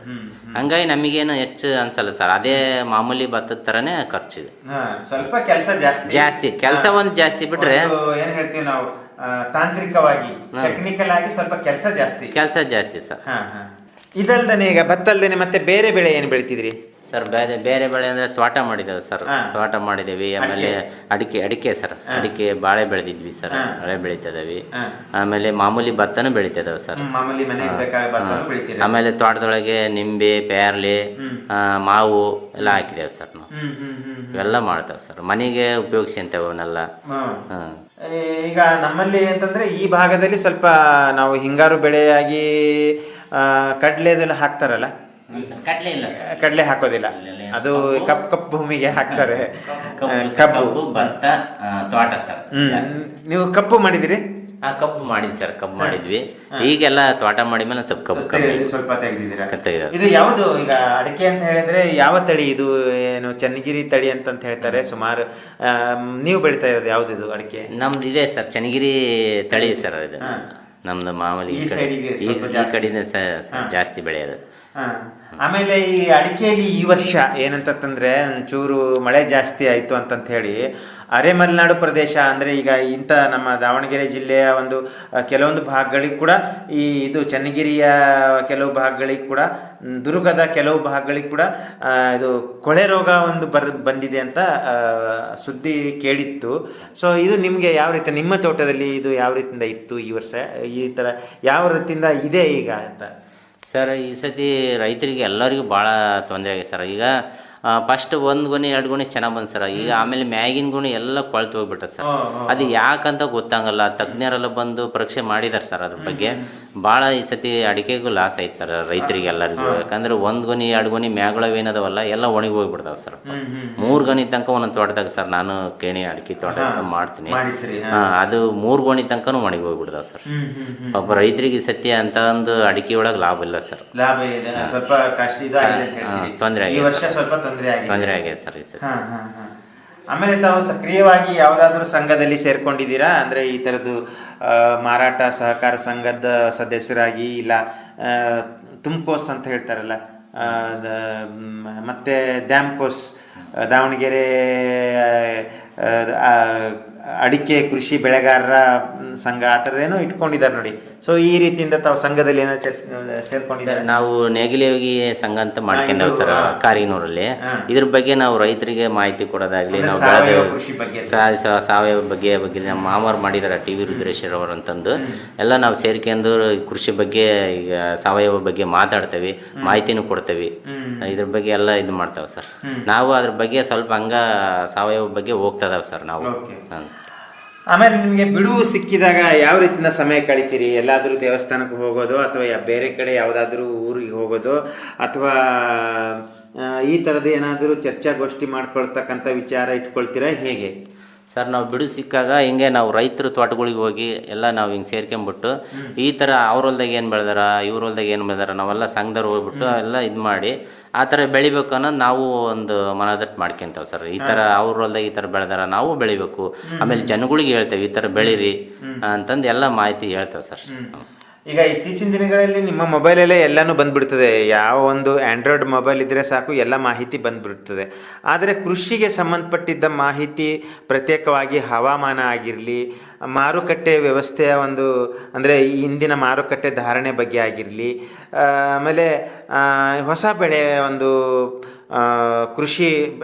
ಹಂಗಾಗಿ ನಮಗೇನು ಹೆಚ್ಚು ಅನ್ಸಲ್ಲ ಸರ್, ಅದೇ ಮಾಮೂಲಿ ಭತ್ತದ ಥರನೇ ಖರ್ಚಿದೆ. ಸ್ವಲ್ಪ ಕೆಲಸ ಜಾಸ್ತಿ, ಕೆಲಸ ಒಂದು ಜಾಸ್ತಿ ಬಿಟ್ರೆ ಏನು ಹೇಳ್ತೀವಿ ನಾವು ತಾಂತ್ರಿಕವಾಗಿ ಟೆಕ್ನಿಕಲ್ ಆಗಿ ಸ್ವಲ್ಪ ಕೆಲಸ ಜಾಸ್ತಿ ಸರ್. ಇದಲ್ದೇನೆ ಈಗ ಭತ್ತ ಅಲ್ದೇನೆ ಮತ್ತೆ ಬೇರೆ ಬೆಳೆ ಏನು ಬೆಳಿತಿದ್ರಿ ಸರ್? ಬೇರೆ ಬೆಳೆ ಅಂದ್ರೆ ತೋಟ ಮಾಡಿದ್ದೇವೆ ಸರ್, ತೋಟ ಮಾಡಿದೇವಿ. ಆಮೇಲೆ ಅಡಿಕೆ ಸರ್, ಅಡಿಕೆ ಬಾಳೆ ಬೆಳೆದಿದ್ವಿ ಸರ್, ಬಾಳೆ ಬೆಳಿತಿದ್ದೇವೆ. ಆಮೇಲೆ ಮಾಮೂಲಿ ಭತ್ತನೂ ಬೆಳಿತಿದ್ದೇವೆ ಸರ್. ಆಮೇಲೆ ತೋಟದೊಳಗೆ ನಿಂಬೆ, ಪೇರ್ಲೆ, ಮಾವು ಎಲ್ಲ ಹಾಕಿದ್ದೇವೆ ಸರ್. ನಾವು ಇವೆಲ್ಲ ಮಾಡ್ತೇವೆ ಸರ್, ಮನೆಗೆ ಉಪಯೋಗಿಸ್ಕೊಂತೇವೆ ಅವನ್ನೆಲ್ಲ. ಈಗ ನಮ್ಮಲ್ಲಿ ಅಂತಂದ್ರೆ ಈ ಭಾಗದಲ್ಲಿ ಸ್ವಲ್ಪ ನಾವು ಹಿಂಗಾರು ಬೆಳೆಯಾಗಿ ಕಡಲೆದೆಲ್ಲ ಹಾಕ್ತಾರಲ್ಲ, ಕಡಲೆ ಹಾಕೋದಿಲ್ಲ, ಅದು ಕಪ್ಪು ಭೂಮಿಗೆ ಹಾಕ್ತಾರೆ. ಕಬ್ಬು, ಭತ್ತ, ತೋಟ ಸರ್. ನೀವು ಕಪ್ಪು ಮಾಡಿದಿರಿ? ಕಬ್ಬು ಮಾಡಿದ್ವಿ ಸರ್, ಕಬ್ಬು ಮಾಡಿದ್ವಿ. ಈಗೆಲ್ಲ ತೋಟ ಮಾಡಿದ್ಮೇಲೆ ಸ್ವಲ್ಪ ಕಬ್ಬು ಸ್ವಲ್ಪ ತೆಗೆದಿದ್ದೀರಾ? ಇದು ಯಾವುದು ಈಗ ಅಡಿಕೆ ಅಂತ ಹೇಳಿದ್ರೆ ಯಾವ ತಳಿ ಇದು? ಏನು ಚನ್ನಗಿರಿ ತಳಿ ಅಂತ ಹೇಳ್ತಾರೆ ಸುಮಾರು. ನೀವು ಬೆಳಿತಾ ಇರೋದು ಯಾವ್ದು ಅಡಿಕೆ? ನಮ್ದು ಇದೆ ಸರ್, ಚನ್ನಗಿರಿ ತಳಿ ಸರ್. ಇದು ನಮ್ದು ಮಾಮೂಲಿ ಈ ಕಡೆಯಿಂದ ಜಾಸ್ತಿ ಬೆಳೆಯೋದು. ಆಮೇಲೆ ಈ ಅಡಿಕೆಯಲ್ಲಿ ಈ ವರ್ಷ ಏನಂತಂದ್ರೆ ಒಂಚೂರು ಮಳೆ ಜಾಸ್ತಿ ಆಯಿತು ಅಂತಂತ ಹೇಳಿ ಅರೆಮಲೆನಾಡು ಪ್ರದೇಶ ಅಂದರೆ ಈಗ ಇಂಥ ನಮ್ಮ ದಾವಣಗೆರೆ ಜಿಲ್ಲೆಯ ಒಂದು ಕೆಲವೊಂದು ಭಾಗಗಳಿಗೆ ಕೂಡ, ಈ ಇದು ಚನ್ನಗಿರಿಯ ಕೆಲವು ಭಾಗಗಳಿಗೆ ಕೂಡ, ದುರ್ಗದ ಕೆಲವು ಭಾಗಗಳಿಗೆ ಕೂಡ ಇದು ಕೊಳೆ ರೋಗ ಒಂದು ಬಂದಿದೆ ಅಂತ ಸುದ್ದಿ ಕೇಳಿತ್ತು. ಸೊ ಇದು ನಿಮಗೆ ಯಾವ ರೀತಿ, ನಿಮ್ಮ ತೋಟದಲ್ಲಿ ಇದು ಯಾವ ರೀತಿಯಿಂದ ಇತ್ತು ಈ ವರ್ಷ, ಈ ಥರ ಯಾವ ರೀತಿಯಿಂದ ಇದೆ ಈಗ ಅಂತ? ಸರ್, ಈ ಸತಿ ರೈತರಿಗೆ ಎಲ್ಲರಿಗೂ ಭಾಳ ತೊಂದರೆ ಆಗಿದೆ ಸರ್. ಈಗ ಫಸ್ಟ್ 1 ಗೊನೆ 2 ಗೊನೆ ಚೆನ್ನಾಗಿ ಬಂದು ಸರ್, ಈಗ ಆಮೇಲೆ ಮ್ಯಾಗಿನ ಗುಣಿ ಎಲ್ಲ ಕೊಳ್ತು ಹೋಗ್ಬಿಟ್ಟ ಸರ್. ಅದು ಯಾಕಂತ ಗೊತ್ತಾಗಲ್ಲ. ತಜ್ಞರೆಲ್ಲ ಬಂದು ಪರೀಕ್ಷೆ ಮಾಡಿದಾರೆ ಸರ್ ಅದ್ರ ಬಗ್ಗೆ. ಭಾಳ ಈ ಸತಿ ಅಡಿಕೆಗೂ ಲಾಸ್ ಆಯ್ತು ಸರ್ ರೈತರಿಗೆ ಎಲ್ಲರಿಗೂ. ಯಾಕಂದ್ರೆ 1 ಗೊನೆ 2 ಗೊನೆ ಮ್ಯಾಗಳವೇನದವಲ್ಲ ಎಲ್ಲ ಒಣಗಿ ಹೋಗ್ಬಿಡ್ತಾವೆ ಸರ್. 3 ಗೊನೆ ತನಕ ಒಂದೊಂದು ತೋಟದಾಗ ಸರ್, ನಾನು ಕೇಣಿ ಅಡಿಕೆ ತೋಟ ಮಾಡ್ತೀನಿ, ಅದು 3 ಗೊನೆ ತನಕನೂ ಒಣಗಿ ಹೋಗ್ಬಿಡ್ತಾವೆ ಸರ್. ಒಬ್ಬ ರೈತರಿಗೆ ಸತ್ಯ ಅಂತ ಒಂದು ಅಡಿಕೆ ಒಳಗೆ ಲಾಭ ಇಲ್ಲ ಸರ್, ತೊಂದರೆ ಆಗಿದೆ. ತೊಂದರೆ ಆಗಿದೆ ಸರ್ ಈ ಸತಿ. ಆಮೇಲೆ ತಾವು ಸಕ್ರಿಯವಾಗಿ ಯಾವುದಾದ್ರೂ ಸಂಘದಲ್ಲಿ ಸೇರ್ಕೊಂಡಿದ್ದೀರಾ? ಅಂದರೆ ಈ ಥರದ್ದು ಮಾರಾಟ ಸಹಕಾರ ಸಂಘದ ಸದಸ್ಯರಾಗಿ, ಇಲ್ಲ ತುಮ್ಕೋಸ್ ಅಂತ ಹೇಳ್ತಾರಲ್ಲ, ಮತ್ತು ದ್ಯಾಮ್ಕೋಸ್, ದಾವಣಗೆರೆ ಅಡಿಕೆ ಕೃಷಿ ಬೆಳೆಗಾರರ ಸಂಘ, ಆ ಥರದ್ದೇನೋ ಇಟ್ಕೊಂಡಿದ್ದಾರೆ ನೋಡಿ. ಸೊ ಈ ರೀತಿಯಿಂದ ತಾವು ಸಂಘದಲ್ಲಿ ಏನೋ ಸೇರ್ಕೊಂಡಿದ್ದಾರೆ? ನಾವು ನೇಗಿಲಿಯೋಗಿ ಸಂಘ ಅಂತ ಮಾಡ್ಕೊಂಡೇವೆ ಸರ್ ಕಾರಿನೂರಲ್ಲಿ. ಇದ್ರ ಬಗ್ಗೆ ನಾವು ರೈತರಿಗೆ ಮಾಹಿತಿ ಕೊಡೋದಾಗ್ಲಿ, ನಾವು ಸಾವಯವ ಬಗ್ಗೆ ನಮ್ಮ ಮಾಮರು ಮಾಡಿದಾರೆ ಟಿ ವಿ ರುದ್ರೇಶ್ವರ್ ಅವರು ಅಂತಂದು, ಎಲ್ಲ ನಾವು ಸೇರ್ಕೊಂಡು ಕೃಷಿ ಬಗ್ಗೆ, ಈಗ ಸಾವಯವ ಬಗ್ಗೆ ಮಾತಾಡ್ತೇವೆ, ಮಾಹಿತಿನೂ ಕೊಡ್ತೇವೆ. ಇದ್ರ ಬಗ್ಗೆ ಎಲ್ಲ ಇದು ಮಾಡ್ತೇವೆ ಸರ್. ನಾವು ಅದ್ರ ಬಗ್ಗೆ ಸ್ವಲ್ಪ ಹಂಗ ಸಾವಯವ ಬಗ್ಗೆ ಹೋಗ್ತದಾವೆ ಸರ್ ನಾವು. ಆಮೇಲೆ ನಿಮಗೆ ಬಿಡುವು ಸಿಕ್ಕಿದಾಗ ಯಾವ ರೀತಿಯ ಸಮಯ ಕಳಿತೀರಿ? ಎಲ್ಲಾದರೂ ದೇವಸ್ಥಾನಕ್ಕೆ ಹೋಗೋದು, ಅಥವಾ ಬೇರೆ ಕಡೆ ಯಾವುದಾದ್ರೂ ಊರಿಗೆ ಹೋಗೋದು, ಅಥವಾ ಈ ಥರದ್ದು ಏನಾದರೂ ಚರ್ಚಾಗೋಷ್ಠಿ ಮಾಡ್ಕೊಳ್ತಕ್ಕಂಥ ವಿಚಾರ ಇಟ್ಕೊಳ್ತೀರಾ ಹೇಗೆ? ಸರ್ ನಾವು ಬಿಡು ಸಿಕ್ಕಾಗ ಹಿಂಗೆ ನಾವು ರೈತರ ತೋಟಗಳಿಗೆ ಹೋಗಿ ಎಲ್ಲ ನಾವು ಹಿಂಗೆ ಸೇರ್ಕೊಂಬಿಟ್ಟು ಈ ಥರ ಅವ್ರ ಹೊಲ್ದಾಗ ಏನು ಬೆಳೆದಾರ ಇವ್ರ ಹೊಲ್ದಾಗ ಏನು ಬೆಳೆದಾರ ನಾವೆಲ್ಲ ಸಂಘದವ್ರು ಹೋಗ್ಬಿಟ್ಟು ಎಲ್ಲ ಇದು ಮಾಡಿ ಆ ಥರ ಬೆಳಿಬೇಕು ಅನ್ನೋದು ನಾವು ಒಂದು ಮನದಟ್ಟು ಮಾಡ್ಕೊಂತೇವೆ ಸರ್. ಈ ಥರ ಅವ್ರ ಹೊಲ್ದಾಗ ಈ ಥರ ಬೆಳೆದಾರ ನಾವು ಬೆಳಿಬೇಕು, ಆಮೇಲೆ ಜನಗಳಿಗೆ ಹೇಳ್ತೇವೆ ಈ ಥರ ಬೆಳೀರಿ ಅಂತಂದು ಎಲ್ಲ ಮಾಹಿತಿ ಹೇಳ್ತೇವೆ ಸರ್. ಈಗ ಇತ್ತೀಚಿನ ದಿನಗಳಲ್ಲಿ ನಿಮ್ಮ ಮೊಬೈಲಲ್ಲೇ ಎಲ್ಲನೂ ಬಂದ್ಬಿಡ್ತದೆ. ಯಾವ ಒಂದು ಆ್ಯಂಡ್ರಾಯ್ಡ್ ಮೊಬೈಲ್ ಇದ್ದರೆ ಸಾಕು ಎಲ್ಲ ಮಾಹಿತಿ ಬಂದ್ಬಿಡ್ತದೆ. ಆದರೆ ಕೃಷಿಗೆ ಸಂಬಂಧಪಟ್ಟಿದ್ದ ಮಾಹಿತಿ ಪ್ರತ್ಯೇಕವಾಗಿ ಹವಾಮಾನ ಆಗಿರಲಿ, ಮಾರುಕಟ್ಟೆ ವ್ಯವಸ್ಥೆಯ ಒಂದು ಅಂದರೆ ಇಂದಿನ ಮಾರುಕಟ್ಟೆ ಧಾರಣೆ ಬಗ್ಗೆ ಆಗಿರಲಿ, ಆಮೇಲೆ ಹೊಸ ಬೆಳೆ ಒಂದು ಕೃಷಿ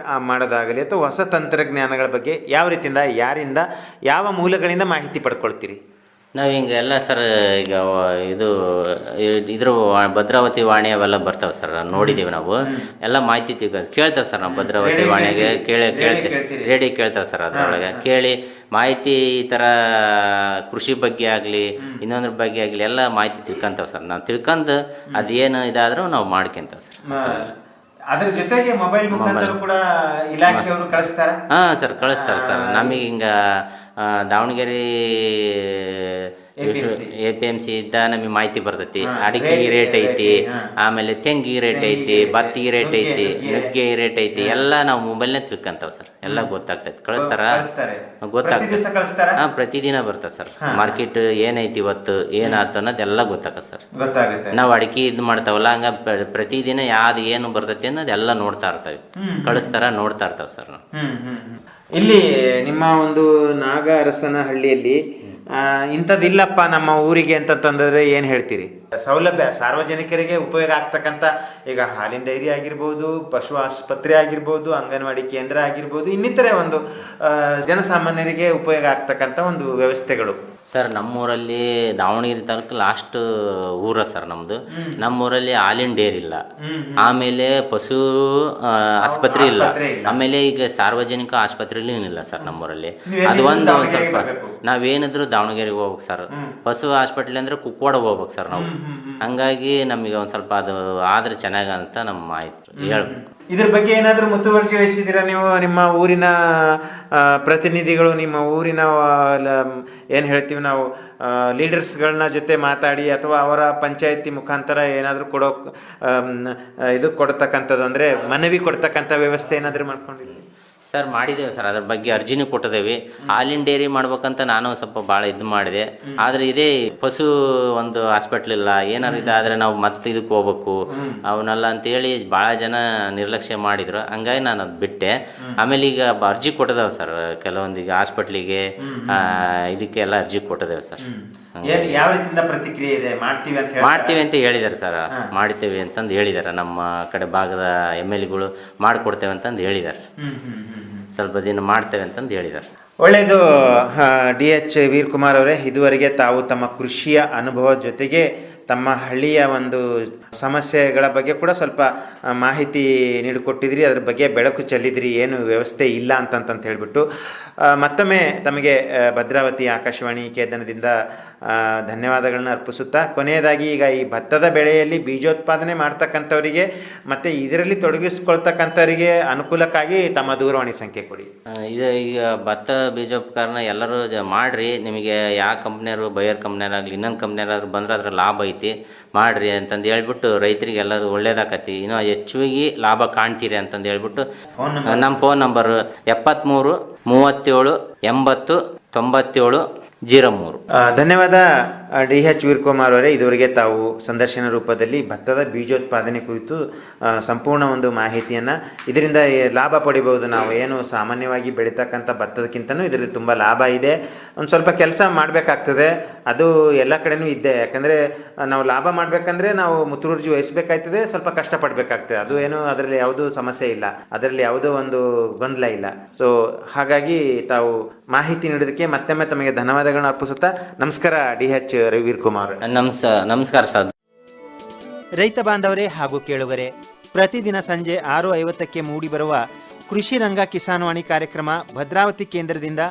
ಮಾಡೋದಾಗಲಿ ಅಥವಾ ಹೊಸ ತಂತ್ರಜ್ಞಾನಗಳ ಬಗ್ಗೆ ಯಾವ ರೀತಿಯಿಂದ, ಯಾರಿಂದ, ಯಾವ ಮೂಲಗಳಿಂದ ಮಾಹಿತಿ ಪಡ್ಕೊಳ್ತೀರಿ? ನಾವು ಹಿಂಗೆ ಎಲ್ಲ ಸರ್ ಈಗ ಇದ್ರ ಭದ್ರಾವತಿ ವಾಣಿ ಅವೆಲ್ಲ ಬರ್ತಾವೆ ಸರ್, ನೋಡಿದ್ದೀವಿ ನಾವು ಎಲ್ಲ ಮಾಹಿತಿ ಕೇಳ್ತೇವೆ ಸರ್. ನಾವು ಭದ್ರಾವತಿ ವಾಣಿಗೆ ರೇಡಿಯೋ ಕೇಳ್ತೇವೆ ಸರ್. ಅದರೊಳಗೆ ಕೇಳಿ ಮಾಹಿತಿ ಈ ಥರ ಕೃಷಿ ಬಗ್ಗೆ ಆಗಲಿ ಇನ್ನೊಂದ್ರ ಬಗ್ಗೆ ಆಗಲಿ ಎಲ್ಲ ಮಾಹಿತಿ ತಿಳ್ಕೊಂತೇವೆ ಸರ್. ನಾವು ತಿಳ್ಕೊಂಡು ಅದೇನು ಇದಾದರೂ ನಾವು ಮಾಡ್ಕೊಂತೇವೆ ಸರ್. ಅದ್ರ ಜೊತೆಗೆ ಮೊಬೈಲ್ ಮುಖಾಂತರ ಕೂಡ ಇಲಾಖೆಯವರು ಕಳಿಸ್ತಾರೆ. ಹಾಂ ಸರ್, ಕಳಿಸ್ತಾರೆ ಸರ್. ನಮಗೆ ಹಿಂಗೆ ದಾವಣಗೆರೆ APMC ಇದ್ದ ನಮಗೆ ಮಾಹಿತಿ ಬರ್ತೈತಿ. ಅಡಿಕೆಗೆ ರೇಟ್ ಐತಿ, ಆಮೇಲೆ ತೆಂಗಿಗೆ ರೇಟ್ ಐತಿ, ಭತ್ತಿಗೆ ರೇಟ್ ಐತಿ, ನುಗ್ಗೆ ರೇಟ್ ಐತಿ, ಎಲ್ಲ ನಾವು ಮೊಬೈಲ್ನೇ ತಿಳ್ಕೊಂತಾವ ಸರ್. ಎಲ್ಲ ಗೊತ್ತಾಗ್ತೈತಿ. ಕಳಿಸ್ತಾರ, ಗೊತ್ತಾಗ್ತದೆ. ಹಾಂ, ಪ್ರತಿದಿನ ಬರ್ತದೆ ಸರ್. ಮಾರ್ಕೆಟ್ ಏನೈತಿ ಇವತ್ತು ಏನಾಯ್ತು ಅನ್ನೋದೆಲ್ಲ ಗೊತ್ತಾಗ ಸರ್. ನಾವು ಅಡಿಕೆ ಇದು ಮಾಡ್ತಾವಲ್ಲ ಹಂಗ ಪ್ರತಿದಿನ ಯಾವ್ದು ಏನು ಬರ್ತೈತಿ ಅನ್ನೋದೆಲ್ಲ ನೋಡ್ತಾ ಇರ್ತೇವೆ. ಕಳಿಸ್ತಾರ, ನೋಡ್ತಾ ಇರ್ತೇವೆ ಸರ್ ನಾವು. ಇಲ್ಲಿ ನಿಮ್ಮ ಒಂದು ನಾಗರಸನಹಳ್ಳಿಯಲ್ಲಿ ಇಂಥದ್ದಿಲ್ಲಪ್ಪ ನಮ್ಮ ಊರಿಗೆ ಅಂತಂದ್ರೆ ಏನು ಹೇಳ್ತೀರಿ? ಸೌಲಭ್ಯ ಸಾರ್ವಜನಿಕರಿಗೆ ಉಪಯೋಗ ಆಗ್ತಕ್ಕಂಥ ಈಗ ಹಾಲಿನ ಡೈರಿ ಆಗಿರ್ಬೋದು, ಪಶು ಆಸ್ಪತ್ರೆ ಆಗಿರ್ಬೋದು, ಅಂಗನವಾಡಿ ಕೇಂದ್ರ ಆಗಿರ್ಬೋದು, ಇನ್ನಿತರೆ ಒಂದು ಜನಸಾಮಾನ್ಯರಿಗೆ ಉಪಯೋಗ ಆಗ್ತಕ್ಕಂಥ ಒಂದು ವ್ಯವಸ್ಥೆಗಳು ಸರ್. ನಮ್ಮೂರಲ್ಲಿ ದಾವಣಗೆರೆ ತಾಲೂಕು ಲಾಸ್ಟ್ ಊರ ಸರ್ ನಮ್ಮದು. ನಮ್ಮೂರಲ್ಲಿ ಹಾಲಿನ ಡೇರಿ ಇಲ್ಲ, ಆಮೇಲೆ ಪಶು ಆಸ್ಪತ್ರೆ ಇಲ್ಲ, ಆಮೇಲೆ ಈಗ ಸಾರ್ವಜನಿಕ ಆಸ್ಪತ್ರೆಯಲ್ಲಿ ಏನಿಲ್ಲ ಸರ್ ನಮ್ಮೂರಲ್ಲಿ. ಅದು ಒಂದು ಸ್ವಲ್ಪ ನಾವೇನಿದ್ರು ದಾವಣಗೆರೆಗೆ ಹೋಗ್ಬೇಕು ಸರ್. ಪಶು ಹಾಸ್ಪಿಟ್ಲ್ ಅಂದ್ರೆ ಕುಕ್ಕೋಡ ಹೋಗ್ಬೇಕು ಸರ್ ನಾವು. ಹಂಗಾಗಿ ನಮಗೆ ಒಂದು ಸ್ವಲ್ಪ ಅದು ಆದ್ರೆ ಚೆನ್ನಾಗ ಅಂತ ನಮ್ಮ ಮಾಹಿತಿ ಹೇಳ್ಬೇಕು. ಇದ್ರ ಬಗ್ಗೆ ಏನಾದರೂ ಮುತುವರ್ಜಿ ವಹಿಸಿದ್ದೀರಾ ನೀವು? ನಿಮ್ಮ ಊರಿನ ಪ್ರತಿನಿಧಿಗಳು, ನಿಮ್ಮ ಊರಿನ ಏನು ಹೇಳ್ತೀವಿ ನಾವು ಲೀಡರ್ಸ್ಗಳನ್ನ ಜೊತೆ ಮಾತಾಡಿ ಅಥವಾ ಅವರ ಪಂಚಾಯತಿ ಮುಖಾಂತರ ಏನಾದರೂ ಕೊಡ್ತಕ್ಕಂಥದ್ದು ಅಂದರೆ ಮನವಿ ಕೊಡ್ತಕ್ಕಂಥ ವ್ಯವಸ್ಥೆ ಏನಾದರೂ ಮಾಡ್ಕೊಂಡಿದ್ದೀರಿ? ಸರ್ ಮಾಡಿದ್ದೇವೆ ಸರ್, ಅದ್ರ ಬಗ್ಗೆ ಅರ್ಜಿನೂ ಕೊಟ್ಟಿದ್ದೇವೆ. ಹಾಲಿನ ಡೈರಿ ಮಾಡ್ಬೇಕಂತ ನಾನು ಸ್ವಲ್ಪ ಭಾಳ ಇದು ಮಾಡಿದೆ. ಆದರೆ ಇದೇ ಪಶು ಒಂದು ಹಾಸ್ಪಿಟ್ಲ್ ಇಲ್ಲ, ಏನಾರು ಇದಾದರೆ ನಾವು ಮತ್ತೆ ಇದಕ್ಕೆ ಹೋಗ್ಬೇಕು ಅವನ್ನೆಲ್ಲ ಅಂತೇಳಿ ಭಾಳ ಜನ ನಿರ್ಲಕ್ಷ್ಯ ಮಾಡಿದ್ರು. ಹಂಗಾಗಿ ನಾನು ಅದು ಬಿಟ್ಟೆ. ಆಮೇಲೆ ಈಗ ಅರ್ಜಿ ಕೊಟ್ಟಿದ್ದೇವೆ ಸರ್, ಕೆಲವೊಂದಿಗೆ ಹಾಸ್ಪಿಟ್ಲಿಗೆ ಇದಕ್ಕೆಲ್ಲ ಅರ್ಜಿ ಕೊಟ್ಟಿದ್ದೇವೆ ಸರ್. ಯಾವ ರೀತಿಯಿಂದ ಪ್ರತಿಕ್ರಿಯೆ ಇದೆ? ಮಾಡ್ತೀವಿ ಅಂತ ಹೇಳಿದ್ದಾರೆ ಸರ್. ಮಾಡ್ತೇವೆ ಅಂತಂದು ಹೇಳಿದ್ದಾರೆ. ನಮ್ಮ ಕಡೆ ಭಾಗದ MLAಗಳು ಮಾಡಿಕೊಡ್ತೇವೆ ಅಂತಂದು ಹೇಳಿದ್ದಾರೆ. ಸ್ವಲ್ಪ ದಿನ ಮಾಡ್ತೇವೆ ಅಂತಂದು ಹೇಳಿದ್ದಾರೆ. ಒಳ್ಳೆಯದು. DH ವೀರಕುಮಾರ್ ಅವರೇ, ಇದುವರೆಗೆ ತಾವು ತಮ್ಮ ಕೃಷಿಯ ಅನುಭವ ಜೊತೆಗೆ ತಮ್ಮ ಹಳ್ಳಿಯ ಒಂದು ಸಮಸ್ಯೆಗಳ ಬಗ್ಗೆ ಕೂಡ ಸ್ವಲ್ಪ ಮಾಹಿತಿ ನೀಡಿಕೊಟ್ಟಿದ್ರಿ. ಅದ್ರ ಬಗ್ಗೆ ಬೆಳಕು ಚೆಲ್ಲಿದ್ರಿ, ಏನು ವ್ಯವಸ್ಥೆ ಇಲ್ಲ ಅಂತಂತ ಹೇಳ್ಬಿಟ್ಟು. ಮತ್ತೊಮ್ಮೆ ತಮಗೆ ಭದ್ರಾವತಿ ಆಕಾಶವಾಣಿ ಕೇಂದ್ರದಿಂದ ಧನ್ಯವಾದಗಳನ್ನ ಅರ್ಪಿಸುತ್ತಾ, ಕೊನೆಯದಾಗಿ ಈಗ ಈ ಭತ್ತದ ಬೆಳೆಯಲ್ಲಿ ಬೀಜೋತ್ಪಾದನೆ ಮಾಡ್ತಕ್ಕಂಥವರಿಗೆ ಮತ್ತು ಇದರಲ್ಲಿ ತೊಡಗಿಸ್ಕೊಳ್ತಕ್ಕಂಥವರಿಗೆ ಅನುಕೂಲಕ್ಕಾಗಿ ತಮ್ಮ ದೂರವಾಣಿ ಸಂಖ್ಯೆ ಕೊಡಿ. ಈಗ ಭತ್ತ ಬೀಜೋಪಕರಣ ಎಲ್ಲರೂ ಮಾಡಿರಿ. ನಿಮಗೆ ಯಾವ ಕಂಪ್ನಿಯವರು, ಬಯರ್ ಕಂಪ್ನಿಯರಾಗಲಿ ಇನ್ನೊಂದು ಕಂಪ್ನಿಯರಾದ್ರೂ ಬಂದ್ರೆ ಅದ್ರ ಲಾಭ ಐತಿ, ಮಾಡಿರಿ ಅಂತಂದು ಹೇಳ್ಬಿಟ್ಟು ರೈತರಿಗೆ ಎಲ್ಲರೂ ಒಳ್ಳೇದಾಕತಿ, ಇನ್ನೂ ಹೆಚ್ಚಿಗೆ ಲಾಭ ಕಾಣ್ತೀರಿ ಅಂತಂದು ಹೇಳ್ಬಿಟ್ಟು ನಮ್ಮ ಫೋನ್ ನಂಬರ್ 73 37 80 97 03. ಧನ್ಯವಾದ DH ವೀರಕುಮಾರ್ ಅವರೇ. ಇದುವರೆಗೆ ತಾವು ಸಂದರ್ಶನ ರೂಪದಲ್ಲಿ ಭತ್ತದ ಬೀಜೋತ್ಪಾದನೆ ಕುರಿತು ಸಂಪೂರ್ಣ ಒಂದು ಮಾಹಿತಿಯನ್ನು, ಇದರಿಂದ ಲಾಭ ಪಡಿಬಹುದು, ನಾವು ಏನು ಸಾಮಾನ್ಯವಾಗಿ ಬೆಳೀತಕ್ಕಂಥ ಭತ್ತದಕ್ಕಿಂತನೂ ಇದರಲ್ಲಿ ತುಂಬ ಲಾಭ ಇದೆ, ಒಂದು ಸ್ವಲ್ಪ ಕೆಲಸ ಮಾಡಬೇಕಾಗ್ತದೆ, ಅದು ಎಲ್ಲ ಕಡೆನೂ ಇದ್ದೆ. ಯಾಕಂದರೆ ನಾವು ಲಾಭ ಮಾಡಬೇಕಂದ್ರೆ ನಾವು ಮುತುವರ್ಜಿ ವಹಿಸಬೇಕಾಗ್ತದೆ, ಸ್ವಲ್ಪ ಕಷ್ಟಪಡಬೇಕಾಗ್ತದೆ. ಅದು ಏನು ಅದರಲ್ಲಿ ಯಾವುದೂ ಸಮಸ್ಯೆ ಇಲ್ಲ, ಅದರಲ್ಲಿ ಯಾವುದೋ ಒಂದು ಗೊಂದಲ ಇಲ್ಲ. ಸೊ ಹಾಗಾಗಿ ತಾವು ಮಾಹಿತಿ ನೀಡೋದಕ್ಕೆ ಮತ್ತೊಮ್ಮೆ ತಮಗೆ ಧನ್ಯವಾದಗಳನ್ನ ಅರ್ಪಿಸುತ್ತಾ ನಮಸ್ಕಾರ DH ವೀರಕುಮಾರ್. ನಮಸ್ಕಾರ ಸರ್. ರೈತ ಬಾಂಧವರೇ ಹಾಗೂ ಕೇಳುಗರೆ, ಪ್ರತಿದಿನ ಸಂಜೆ 6:50ಕ್ಕೆ ಮೂಡಿಬರುವ ಕೃಷಿ ರಂಗ ಕಿಸಾನ್ವಾಣಿ ಕಾರ್ಯಕ್ರಮ ಭದ್ರಾವತಿ ಕೇಂದ್ರದಿಂದ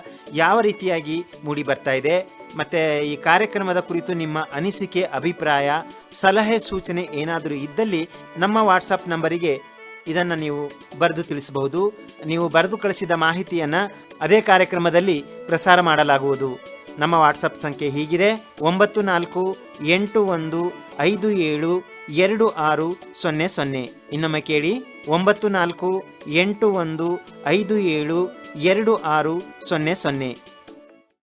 ಯಾವ ರೀತಿಯಾಗಿ ಮೂಡಿ ಬರ್ತಾ ಇದೆ, ಮತ್ತು ಈ ಕಾರ್ಯಕ್ರಮದ ಕುರಿತು ನಿಮ್ಮ ಅನಿಸಿಕೆ, ಅಭಿಪ್ರಾಯ, ಸಲಹೆ, ಸೂಚನೆ ಏನಾದರೂ ಇದ್ದಲ್ಲಿ ನಮ್ಮ ವಾಟ್ಸಪ್ ನಂಬರಿಗೆ ಇದನ್ನು ನೀವು ಬರೆದು ತಿಳಿಸಬಹುದು. ನೀವು ಬರೆದು ಕಳಿಸಿದ ಮಾಹಿತಿಯನ್ನು ಅದೇ ಕಾರ್ಯಕ್ರಮದಲ್ಲಿ ಪ್ರಸಾರ ಮಾಡಲಾಗುವುದು. ನಮ್ಮ ವಾಟ್ಸಪ್ ಸಂಖ್ಯೆ ಹೀಗಿದೆ: 9481572600. ಇನ್ನೊಮ್ಮೆ ಕೇಳಿ: 9481572600.